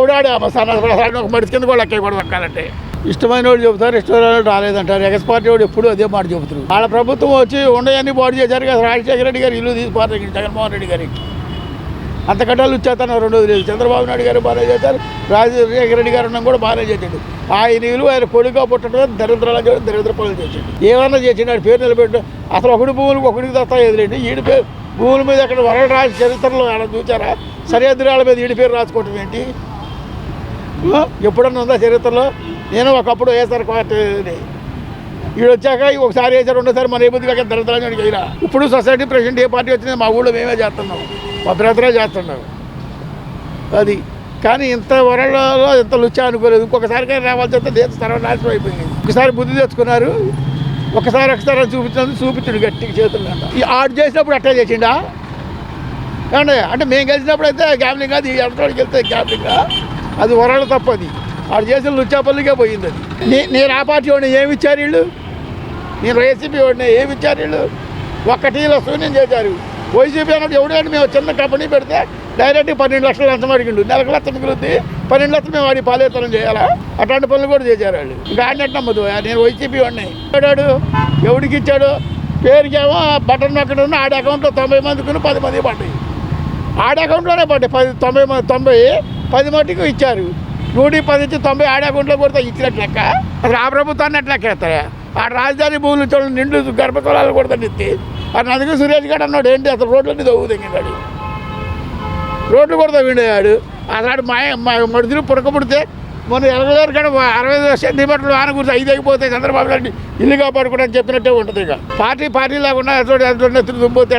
ఎవడాడు ఒక మడిచి కింద కూడా లెక్క కూడా దక్కాలంటే ఇష్టమైన వాళ్ళు చెబుతారు, ఇష్టమైన వాళ్ళు రాలేదంటారు. ఎక్స్ పార్టీ వాడు ఎప్పుడు అదే మాట చెబుతారు. వాళ్ళ ప్రభుత్వం వచ్చి ఉండయన్నీ బాడీ చేశారు కదా. రాజశేఖర రెడ్డి గారు ఇల్లు తీసి పారేయండి జగన్మోహన్ రెడ్డి గారికి. అంత కట్టాలు ఇచ్చేస్తాను రెండోది లేదు. చంద్రబాబు నాయుడు గారు బాగానే చేశారు, రాజశేఖర రెడ్డి గారు కూడా బాగానే చేశాడు. ఆయన ఇల్లు ఆయన కొడుగా పుట్టడం దరిద్ర పనులు చేశాడు. ఏమన్నా చేసిండు ఆయన పేరు నిలబెట్టు. అసలు ఒకటి భూములకు ఒకటికి దత్తా ఎదురండి. ఈడి పేరు భూముల మీద అక్కడ వరల్డ్ రాజు చరిత్రలో ఆయన చూచారా? సరిహద్దురాల మీద ఈడి పేరు రాసుకోవటం ఏంటి? ఎప్పుడన్నా ఉందా చరిత్రలో? నేను ఒకప్పుడు వేసారు పార్టీని, వీడు వచ్చాక ఒకసారి వేసారు, రెండోసారి మన ఏ బుద్ధిగా దరిద్రాన్ని అయినా. ఇప్పుడు సొసైటీ ప్రెసిడెంట్ ఏ పార్టీ వచ్చింది మా ఊళ్ళో మేమే చేస్తున్నాం, మా బ్రదరే చేస్తున్నాం. అది కానీ ఇంత వరలో ఇంత లుచ్చా అనుకోలేదు. ఇంకొకసారిగా రావాల్సి వస్తే దేశ సర్వనాశనం అయిపోయింది. ఒకసారి బుద్ధి తెచ్చుకున్నారు, ఒకసారి చూపించుడు గట్టిగా చేతులు అంట. ఈ ఆడు చేసినప్పుడు అట్లా చేసిండా ఏమండి? అంటే మేము గెలిచినప్పుడు అయితే గ్యామ్లింగ్, అది ఎంతోడికి వెళ్తే గ్యామ్లింగ్, అది వరలు తప్పది. వాడు చేసిన లుచ్చాపల్లికే పోయింది అది. నేను ఆ పార్టీ వాడిని ఏమి ఇచ్చారు వీళ్ళు? నేను వైసీపీ వాడిని ఏమి ఇచ్చారు వీళ్ళు? ఒక్కటీలో శూన్యం చేశారు. వైసీపీ అన్నట్టు ఎవడంటే మేము చిన్న కంపెనీ పెడితే డైరెక్ట్ 12 లక్షలు లంచం అడిగిండు. నెలకు లక్ష మిగులుద్ది, 12 లక్షలు మేము వాడి పాలేతనం చేయాలా? అట్లాంటి పనులు కూడా చేశారు వాళ్ళు. ఇంకా ఆడినట్టు నమ్మదు. నేను వైసీపీ వాడిని ఆడాడు, ఎవడికి ఇచ్చాడు? పేరుకేమో బటన్ నొక్కడు, ఆడి అకౌంట్లో 90 మందికి 10 మంది పడ్డాయి. ఆడి అకౌంట్లోనే పడ్డాయి 10 మట్టికి ఇచ్చారు. 110 ఇచ్చి 90 ఆడి అకౌంట్లో కొడితే ఇచ్చినట్లు లెక్క. అసలు ఆ ప్రభుత్వాన్ని ఎట్లా ఎక్కేస్తారా? ఆ రాజధాని భూములు చూడండి, నిండు గర్భకులాలు కొడతాను ఎత్తి. అది అందుకే సురేష్ గారు అన్నాడు ఏంటి అసలు రోడ్లన్నీ దవ్వు తెగిండాడు, రోడ్లు కూడా తవ్విండేవాడు. అసలు మా మడుతులు పుడకపుడితే మొన్న ఎలగలేరు కానీ 60 సెంటీమీటర్లు వాన గురించి 5 అయిపోతాయి. చంద్రబాబు నాయుడు ఇల్లు కాపాడుకోవడానికి చెప్పినట్టే ఉంటుంది. ఇక పార్టీ లేకుండా ఎదురు దుబ్బోతే